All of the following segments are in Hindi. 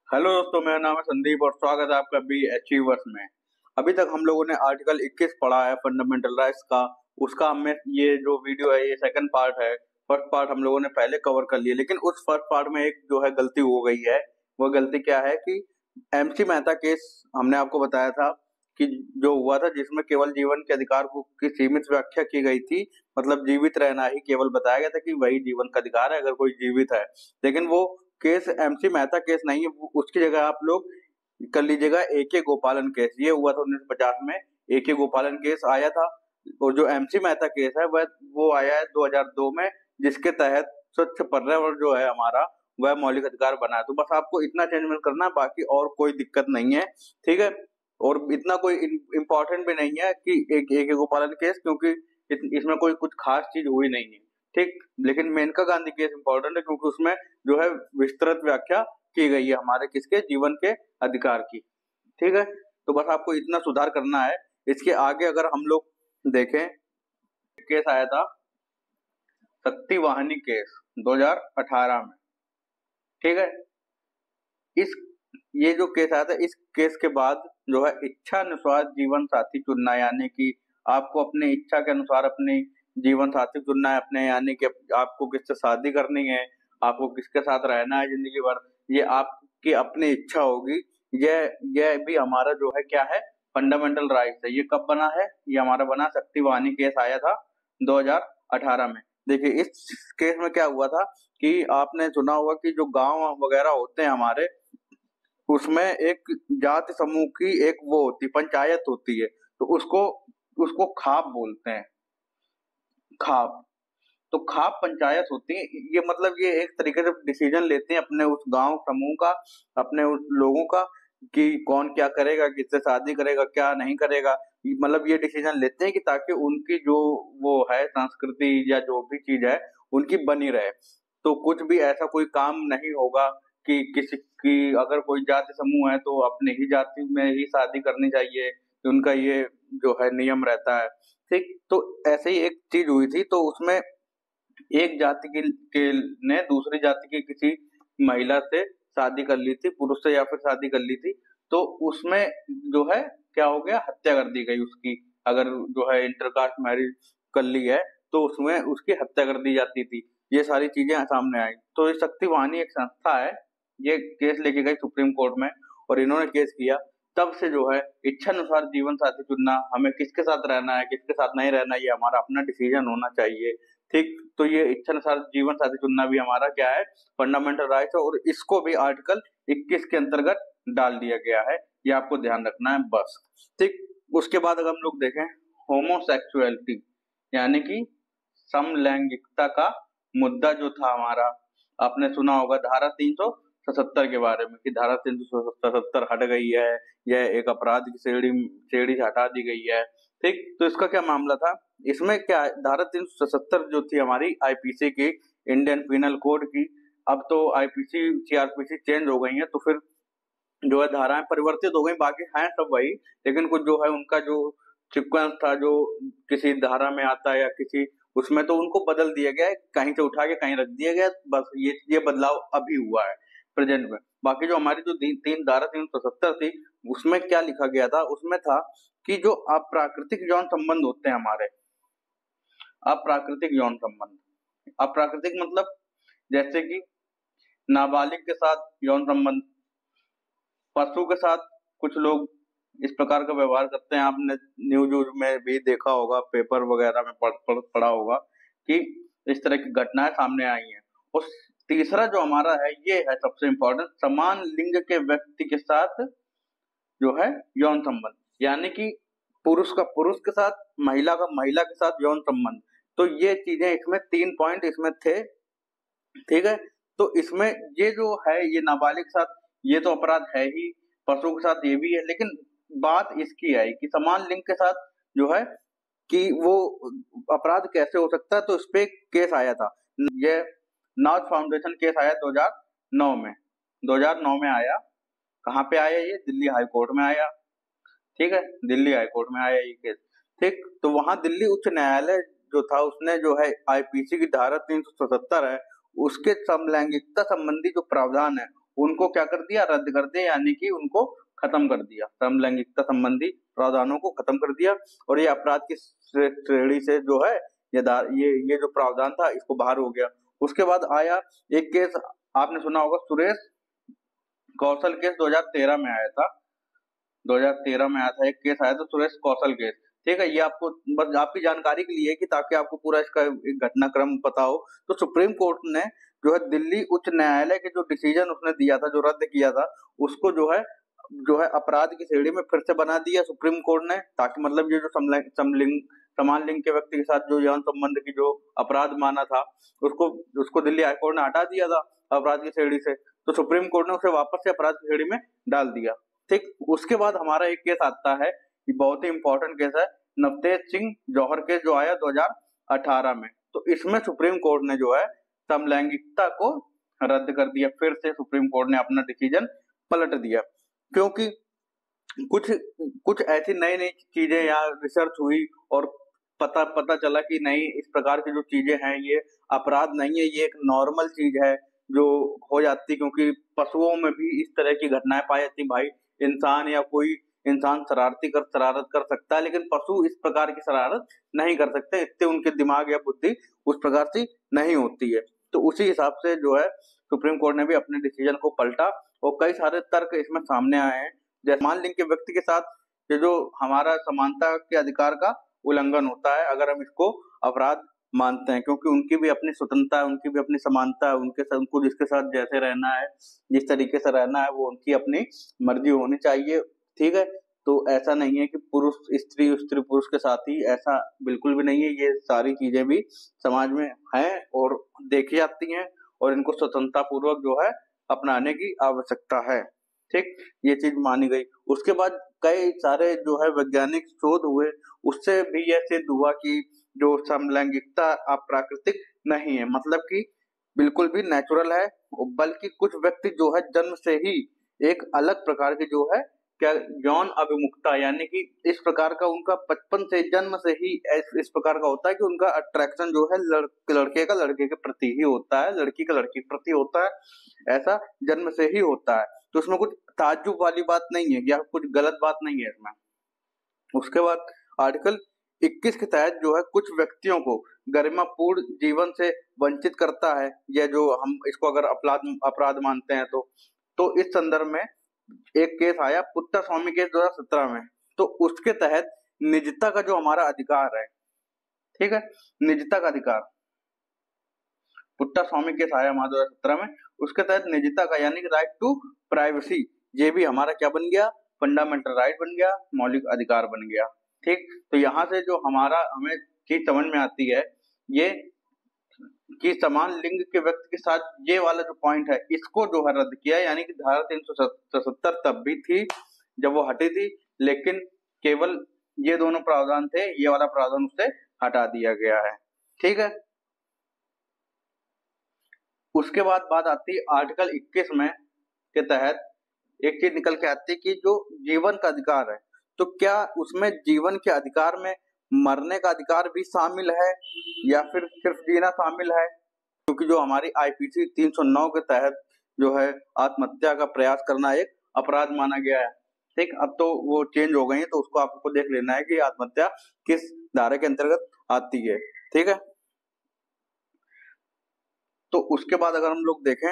हेलो दोस्तों, मेरा नाम है संदीप और स्वागत है आपका बी अचीवर्स में। अभी तक हम लोगों ने आर्टिकल 21 पढ़ा है फंडामेंटल राइट्स का। उसका हमें ये जो वीडियो है ये सेकंड पार्ट है। फर्स्ट पार्ट हम लोगों ने पहले कवर कर लिया, लेकिन उस फर्स्ट पार्ट में एक जो है गलती हो गई है। वो गलती क्या है कि एमसी मेहता केस हमने आपको बताया था कि जो हुआ था जिसमें केवल जीवन के अधिकार को की सीमित व्याख्या की गई थी। मतलब जीवित रहना ही केवल बताया गया था कि वही जीवन का अधिकार है अगर कोई जीवित है। लेकिन वो केस एमसी मेहता केस नहीं है, उसकी जगह आप लोग कर लीजिएगा एके गोपालन केस। ये हुआ था 1950 में, एके गोपालन केस आया था। और जो एमसी मेहता केस है वह वो आया है 2002 में, जिसके तहत स्वच्छ पर्यावरण जो है हमारा वह मौलिक अधिकार बना है। तो बस आपको इतना चेंजमेंट करना है, बाकी और कोई दिक्कत नहीं है, ठीक है। और इतना कोई इम्पोर्टेंट भी नहीं है कि एक एके गोपालन केस, क्योंकि इसमें कोई कुछ खास चीज हुई नहीं है, ठीक। लेकिन मेनका गांधी केस इंपॉर्टेंट है क्योंकि उसमें जो है विस्तृत व्याख्या की गई है हमारे किसके जीवन के अधिकार की, ठीक है। तो बस आपको इतना सुधार करना है। इसके आगे अगर हम लोग देखें, केस आया था शक्ति वाहिनी केस 2018 में, ठीक है। इस ये जो केस आया था, इस केस के बाद जो है इच्छा अनुसार जीवन साथी चुनना, यानी कि आपको अपनी इच्छा के अनुसार अपनी जीवन साथी चुनना है अपने, यानी कि आपको किससे शादी करनी है, आपको किसके साथ रहना है जिंदगी भर, ये आपकी अपनी इच्छा होगी। यह भी हमारा जो है क्या है, फंडामेंटल राइट्स है। ये कब बना है? ये हमारा बना शक्ति वाहिनी केस आया था 2018 में। देखिए इस केस में क्या हुआ था कि आपने सुना होगा कि जो गांव वगैरह होते हैं हमारे, उसमें एक जाति समूह की एक वो होती पंचायत होती है, तो उसको उसको खाप बोलते हैं, खाप। तो खाप पंचायत होती है, ये मतलब ये एक तरीके से डिसीजन लेते हैं अपने उस गांव समूह का, अपने उस लोगों का, कि कौन क्या करेगा, किससे शादी करेगा, क्या नहीं करेगा। मतलब ये डिसीजन लेते हैं कि ताकि उनकी जो वो है संस्कृति या जो भी चीज है उनकी बनी रहे। तो कुछ भी ऐसा कोई काम नहीं होगा कि किसी की अगर कोई जाति समूह है तो अपनी ही जाति में ही शादी करनी चाहिए, उनका ये जो है नियम रहता है, ठीक। तो ऐसे ही एक चीज हुई थी, तो उसमें एक जाति के ने दूसरी जाति की किसी महिला से शादी कर ली थी, पुरुष से या फिर शादी कर ली थी। तो उसमें जो है क्या हो गया, हत्या कर दी गई उसकी। अगर जो है इंटरकास्ट मैरिज कर ली है तो उसमें उसकी हत्या कर दी जाती थी। ये सारी चीजें सामने आई। तो ये शक्ति वाहिनी एक संस्था है, ये केस लेके गई सुप्रीम कोर्ट में और इन्होंने केस किया। तब से जो है इच्छानुसार जीवन साथी चुनना, हमें किसके साथ रहना है किसके साथ नहीं रहना, ये हमारा अपना डिसीजन होना चाहिए, ठीक। तो ये इच्छानुसार जीवन साथी चुनना भी हमारा क्या है, फंडामेंटल राइट्स है। और इसको भी आर्टिकल 21 के अंतर्गत डाल दिया गया है, ये आपको ध्यान रखना है बस, ठीक। उसके बाद अगर हम लोग देखें होमोसेक्सुअलिटी, यानी कि समलैंगिकता का मुद्दा जो था हमारा, आपने सुना होगा धारा 377 के बारे में कि धारा 377 हट गई है, यह एक अपराध की श्रेणी से हटा दी गई है, ठीक। तो इसका क्या मामला था, इसमें क्या है, धारा 377 जो थी हमारी आईपीसी की, इंडियन पिनल कोड की, अब तो आईपीसी सीआरपीसी चेंज हो गई है, तो फिर जो है धाराएं परिवर्तित हो गई, बाकी हैं सब वही, लेकिन कुछ जो है उनका जो सीक्वेंस था जो किसी धारा में आता है या किसी उसमें, तो उनको बदल दिया गया है, कहीं से उठा के कहीं रख दिया गया, बस ये बदलाव अभी हुआ है प्रेजेंट में। बाकी जो हमारी जो तीन धारा 377 थी, उसमें क्या लिखा गया था, उसमें था कि जो अप्राकृतिक यौन संबंध होते हैं हमारे, अप्राकृतिक यौन संबंध, अप्राकृतिक मतलब जैसे कि नाबालिग के साथ यौन संबंध, पशु के साथ कुछ लोग इस प्रकार का व्यवहार करते हैं। आपने न्यूज में भी देखा होगा, पेपर वगैरह में पढ़ा होगा कि इस तरह की घटनाएं सामने आई हैं। और तीसरा जो हमारा है ये है सबसे इम्पोर्टेंट, समान लिंग के व्यक्ति के साथ जो है यौन संबंध, यानी कि पुरुष का पुरुष के साथ, महिला का महिला के साथ यौन संबंध। तो ये चीजें इसमें 3 पॉइंट इसमें थे, ठीक है। तो इसमें ये जो है ये नाबालिग के साथ ये तो अपराध है ही, पशु के साथ ये भी है, लेकिन बात इसकी है कि समान लिंग के साथ जो है कि वो अपराध कैसे हो सकता है। तो इस पे केस आया था, ये नाथ फाउंडेशन केस आया 2009 में, 2009 में आया। कहाँ पे आया ये? दिल्ली हाई कोर्ट में आया, ठीक है, दिल्ली हाई कोर्ट में आया ये केस, ठीक। तो वहां दिल्ली उच्च न्यायालय जो था उसने जो है आईपीसी की धारा 377 है उसके समलैंगिकता संबंधी जो प्रावधान है उनको क्या कर दिया, रद्द कर दिया, यानी कि उनको खत्म कर दिया, समलैंगिकता संबंधी प्रावधानों को खत्म कर दिया। और ये अपराध की श्रेणी से जो है ये जो प्रावधान था इसको बाहर हो गया। उसके बाद आया एक केस, आपने सुना होगा, सुरेश कौशल केस 2013 में आया था। 2013 में आया था एक केस आया था, सुरेश कौशल केस। ठीक है, ये आपको बस आपकी जानकारी के लिए कि ताकि आपको पूरा इसका एक घटनाक्रम पता हो। तो सुप्रीम कोर्ट ने जो है दिल्ली उच्च न्यायालय के जो डिसीजन उसने दिया था, जो रद्द किया था, उसको जो है अपराध की श्रेणी में फिर से बना दिया सुप्रीम कोर्ट ने, ताकि मतलब ये जो समान लिंग के व्यक्ति के साथ जो यौन संबंध की जो अपराध माना था उसको दिल्ली हाईकोर्ट ने हटा दिया था अपराध की श्रेणी से। तो सुप्रीम कोर्ट ने उसे वापस से अपराध की श्रेणी में डाल दिया। ठीक, उसके बाद हमारा एक केस आता है, ये बहुत ही इंपॉर्टेंट केस है, नवतेज सिंह जौहर केस जो आया 2018 में। तो इसमें सुप्रीम कोर्ट ने जो है समलैंगिकता को रद्द कर दिया, फिर से सुप्रीम कोर्ट ने अपना डिसीजन पलट दिया, क्योंकि कुछ ऐसी नई नई चीजें या रिसर्च हुई और पता चला कि नहीं, इस प्रकार की जो चीजें हैं ये अपराध नहीं है, ये एक नॉर्मल चीज है जो हो जाती, क्योंकि पशुओं में भी इस तरह की घटनाएं पाई जाती। भाई इंसान या कोई इंसान शरारत कर सकता है, लेकिन पशु इस प्रकार की शरारत नहीं कर सकते, इससे उनके दिमाग या बुद्धि उस प्रकार से नहीं होती है। तो उसी हिसाब से जो है सुप्रीम कोर्ट ने भी अपने डिसीजन को पलटा और कई सारे तर्क इसमें सामने आए हैं। जैसे समान लिंग के व्यक्ति के साथ ये जो हमारा समानता के अधिकार का उल्लंघन होता है, अगर हम इसको अपराध मानते हैं, क्योंकि उनकी भी अपनी स्वतंत्रता है, उनकी भी अपनी समानता है, उनको जिसके साथ जैसे रहना है, जिस तरीके से रहना है, वो उनकी अपनी मर्जी होनी चाहिए। ठीक है, तो ऐसा नहीं है कि पुरुष स्त्री स्त्री पुरुष के साथ ही, ऐसा बिल्कुल भी नहीं है। ये सारी चीजें भी समाज में हैं और देखी जाती हैं और इनको स्वतंत्रता पूर्वक जो है अपनाने की आवश्यकता है। ठीक, ये चीज मानी गई। उसके बाद कई सारे जो है वैज्ञानिक शोध हुए, उससे भी यह सिद्ध हुआ कि जो समलैंगिकता अप्राकृतिक नहीं है, मतलब कि बिल्कुल भी नेचुरल है, बल्कि कुछ व्यक्ति जो है जन्म से ही एक अलग प्रकार के जो है क्या यौन अभिमुखता, यानी कि इस प्रकार का उनका बचपन से जन्म से ही इस प्रकार का होता है कि उनका अट्रैक्शन जो है लड़के का लड़के के प्रति ही होता है, लड़की का लड़की के प्रति होता है, ऐसा जन्म से ही होता है। तो उसमें कुछ ताज्जुब वाली बात नहीं है या कुछ गलत बात नहीं है इसमें। उसके बाद आर्टिकल 21 के तहत जो है कुछ व्यक्तियों को गरिमापूर्ण जीवन से वंचित करता है, या जो हम इसको अगर अपराध मानते हैं तो इस संदर्भ में एक केस आया पुट्टा स्वामी केस 2017 में। तो उसके तहत निजता का जो हमारा अधिकार है, ठीक है, निजता का अधिकार, पुट्टा स्वामी केस आया हमारा 2017 में, उसके तहत निजता का यानी कि राइट टू प्राइवेसी, ये भी हमारा क्या बन गया, फंडामेंटल राइट बन गया, मौलिक अधिकार बन गया। ठीक, तो यहाँ से जो हमें चीज समझ में आती है ये कि समान लिंग के व्यक्ति के साथ ये वाला जो पॉइंट है इसको जो है रद्द किया, यानी कि धारा 377 तब भी थी जब वो हटी थी, लेकिन केवल ये दोनों प्रावधान थे, ये वाला प्रावधान उससे हटा दिया गया है। ठीक है, उसके बाद बात आती है आर्टिकल 21 में के तहत एक चीज निकल के आती है कि जो जीवन का अधिकार है, तो क्या उसमें जीवन के अधिकार में मरने का अधिकार भी शामिल है या फिर सिर्फ जीना शामिल है? क्योंकि जो हमारी आईपीसी 309 के तहत जो है आत्महत्या का प्रयास करना एक अपराध माना गया है। ठीक, अब तो वो चेंज हो गई है, तो उसको आपको देख लेना है कि आत्महत्या किस धारा के अंतर्गत आती है। ठीक है, तो उसके बाद अगर हम लोग देखें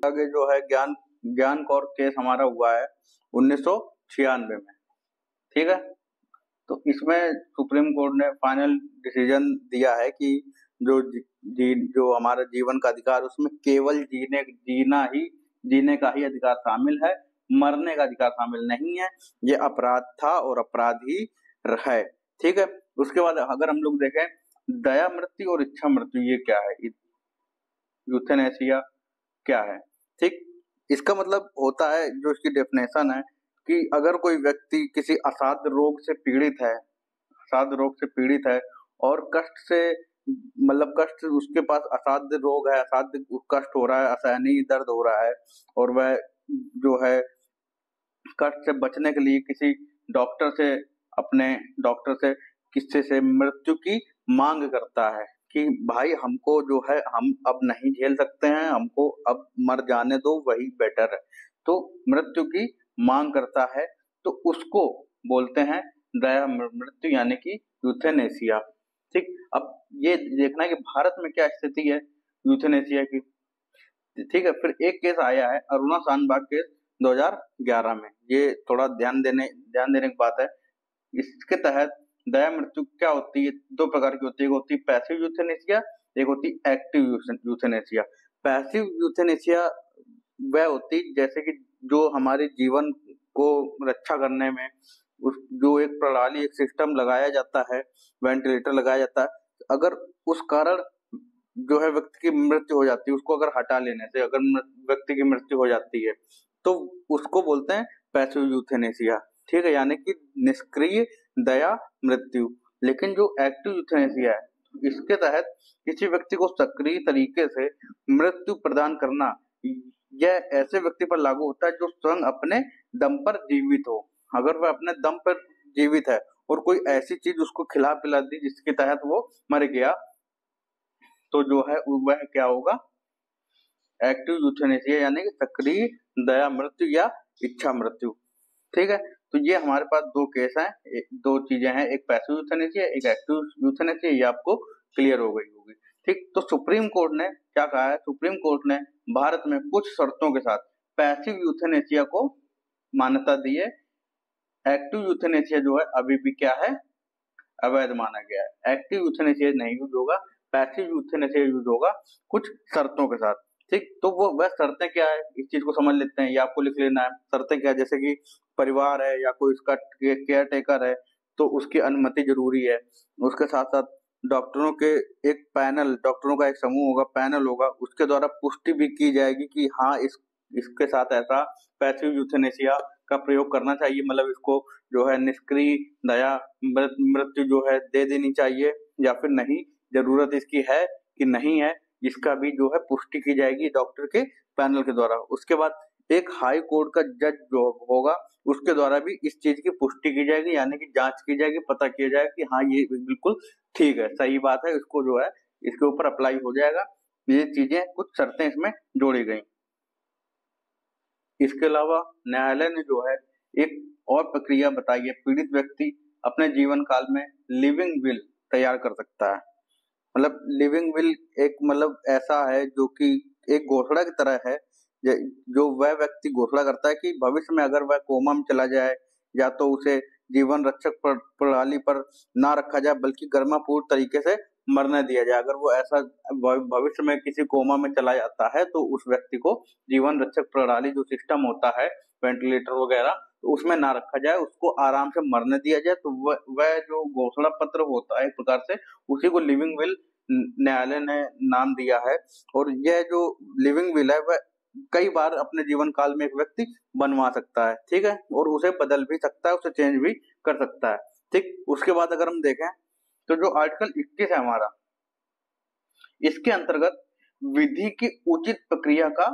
आगे जो है ज्ञान कौर केस हमारा हुआ है 1996 में। ठीक है, तो इसमें सुप्रीम कोर्ट ने फाइनल डिसीजन दिया है कि जो हमारा जीवन का अधिकार, उसमें केवल जीने का ही अधिकार शामिल है, मरने का अधिकार शामिल नहीं है। ये अपराध था और अपराध ही है। ठीक है, उसके बाद अगर हम लोग देखें दया मृत्यु और इच्छा मृत्यु, ये क्या है, यूथेनेसिया क्या है? ठीक, इसका मतलब होता है, जो इसकी डेफिनेशन है कि अगर कोई व्यक्ति किसी असाध्य रोग से पीड़ित है और कष्ट उसके पास असाध्य रोग है, असाध्य कष्ट हो रहा है, असहनीय दर्द हो रहा है, और वह जो है कष्ट से बचने के लिए किसी डॉक्टर से किसी से मृत्यु की मांग करता है। कि भाई हमको जो है हम अब नहीं झेल सकते हैं, हमको अब मर जाने दो, वही बेटर है। तो मृत्यु की मांग करता है, तो उसको बोलते हैं दया मृत्यु, यानी कि यूथेनेसिया। ठीक, अब ये देखना है कि भारत में क्या स्थिति है यूथेनेसिया की। ठीक है, फिर एक केस आया है अरुणा शानबाग केस 2011 में। ये थोड़ा ध्यान देने की बात है। इसके तहत दया मृत्यु क्या होती है, दो प्रकार की होती है। एक होती है पैसिव यूथेनेसिया, एक होती है एक्टिव यूथेनेसिया। पैसिव यूथेनेसिया वह होती जैसे कि जो हमारे जीवन को रक्षा करने में जो एक प्रणाली, एक सिस्टम लगाया जाता है, वेंटिलेटर लगाया जाता है, अगर उस कारण जो है व्यक्ति की मृत्यु हो जाती है, उसको अगर हटा लेने से अगर व्यक्ति की मृत्यु हो जाती है, तो उसको बोलते हैं पैसिव यूथेनेसिया। ठीक है, यानी कि निष्क्रिय दया मृत्यु। लेकिन जो एक्टिव यूथेनेसिया है, इसके तहत किसी व्यक्ति को सक्रिय तरीके से मृत्यु प्रदान करना, यह ऐसे व्यक्ति पर लागू होता है जो स्वयं अपने दम पर जीवित हो। अगर वह अपने दम पर जीवित है और कोई ऐसी चीज उसको खिला पिला दी जिसके तहत वो मर गया, तो जो है वह क्या होगा, एक्टिव यूथेनेसिया, यानी कि सक्रिय दया मृत्यु या इच्छा मृत्यु। ठीक है, तो ये हमारे पास दो केस हैं, दो चीजें हैं, एक पैसिव यूथेनेसिया, एक एक्टिव यूथेनेसिया। ये आपको क्लियर हो गई होगी। ठीक, तो सुप्रीम कोर्ट ने क्या कहा है, सुप्रीम कोर्ट ने भारत में कुछ शर्तों के साथ पैसिव यूथेनेसिया को मान्यता दी है। एक्टिव यूथेनेसिया जो है अभी भी क्या है, अवैध माना गया है। एक्टिव यूथेनेसिया नहीं यूज होगा, पैसिव यूथेनेसिया यूज होगा कुछ शर्तों के साथ। ठीक, तो वो वह शर्तें क्या है, इस चीज को समझ लेते हैं, ये आपको लिख लेना है। शर्तें क्या है, जैसे कि परिवार है या कोई इसका केयर टेकर है, तो उसकी अनुमति जरूरी है। उसके साथ साथ डॉक्टरों के एक पैनल, डॉक्टरों का एक समूह होगा, पैनल होगा, उसके द्वारा पुष्टि भी की जाएगी कि हाँ इसके साथ ऐसा पैसिव यूथेनेसिया का प्रयोग करना चाहिए, मतलब इसको जो है निष्क्रिय दया मृत्यु जो है दे देनी चाहिए, या फिर नहीं, जरूरत इसकी है कि नहीं है, इसका भी जो है पुष्टि की जाएगी डॉक्टर के पैनल के द्वारा। उसके बाद एक हाई कोर्ट का जज जो होगा, उसके द्वारा भी इस चीज की पुष्टि की जाएगी, यानी कि जांच की जाएगी, पता किया जाएगा कि हाँ ये बिल्कुल ठीक है, सही बात है, इसको जो है इसके ऊपर अप्लाई हो जाएगा। ये चीजें, कुछ शर्तें इसमें जोड़ी गई। इसके अलावा न्यायालय ने जो है एक और प्रक्रिया बताई है, पीड़ित व्यक्ति अपने जीवन काल में लिविंग विल तैयार कर सकता है। मतलब लिविंग विल एक मतलब ऐसा है जो कि एक घोषणा की तरह है, जो वह व्यक्ति घोषणा करता है कि भविष्य में अगर वह कोमा में चला जाए, या तो उसे जीवन रक्षक प्रणाली पर ना रखा जाए, बल्कि गर्मापूर्ण तरीके से मरने दिया जाए। अगर वो ऐसा भविष्य में किसी कोमा में चला जाता है, तो उस व्यक्ति को जीवन रक्षक प्रणाली जो सिस्टम होता है, वेंटिलेटर वगैरह, तो उसमें ना रखा जाए, उसको आराम से मरने दिया जाए। तो वह जो घोषणा पत्र होता है एक प्रकार से, उसी को लिविंग विल न्यायालय ने नाम दिया है। और यह जो लिविंग विल है वह कई बार अपने जीवन काल में एक व्यक्ति बनवा सकता है। ठीक है, और उसे बदल भी सकता है, उसे चेंज भी कर सकता है। ठीक, उसके बाद अगर हम देखें तो जो आर्टिकल 21 है हमारा, इसके अंतर्गत विधि की उचित प्रक्रिया का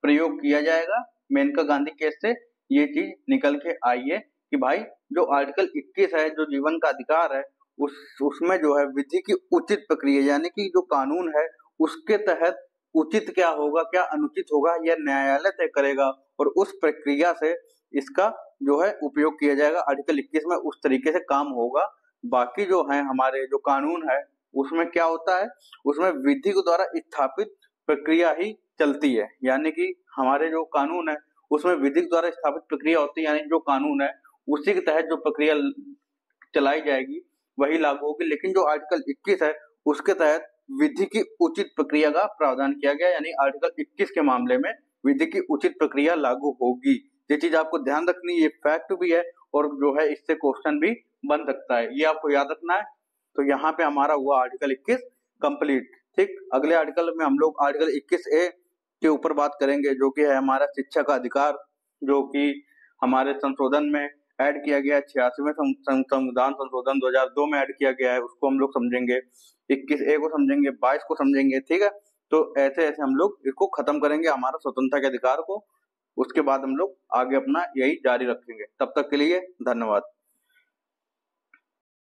प्रयोग किया जाएगा। मेनका गांधी केस से ये चीज निकल के आई है कि भाई जो आर्टिकल 21 है, जो जीवन का अधिकार है, उसमें जो है विधि की उचित प्रक्रिया, यानी कि जो कानून है उसके तहत उचित क्या होगा, क्या अनुचित होगा, यह न्यायालय तय करेगा, और उस प्रक्रिया से इसका जो है उपयोग किया जाएगा। आर्टिकल 21 में उस तरीके से काम होगा। बाकी जो है हमारे जो कानून है, उसमें क्या होता है, उसमें विधि के द्वारा स्थापित प्रक्रिया ही चलती है। यानी कि हमारे जो कानून है उसमें विधि के द्वारा स्थापित प्रक्रिया होती है, यानी जो कानून है उसी के तहत जो प्रक्रिया चलाई जाएगी वही लागू होगी। लेकिन जो आर्टिकल 21 है उसके तहत विधि की उचित प्रक्रिया का प्रावधान किया गया, यानी आर्टिकल 21 के मामले में विधि की उचित प्रक्रिया लागू होगी। ये चीज आपको ध्यान रखनी, ये फैक्ट भी है, और जो है इससे क्वेश्चन भी बन सकता है, ये आपको याद रखना है। तो यहाँ पे हमारा हुआ आर्टिकल 21 कंप्लीट। ठीक, अगले आर्टिकल में हम लोग आर्टिकल 21A के ऊपर बात करेंगे, जो कि है हमारा शिक्षा का अधिकार, जो कि हमारे संशोधन में ऐड किया गया है। 86वें संविधान संशोधन 2002 में ऐड किया गया है, उसको हम लोग समझेंगे। 21A को समझेंगे, 22 को समझेंगे। ठीक है, तो ऐसे ऐसे हम लोग इसको खत्म करेंगे, हमारा स्वतंत्रता के अधिकार को। उसके बाद हम लोग आगे अपना यही जारी रखेंगे। तब तक के लिए धन्यवाद।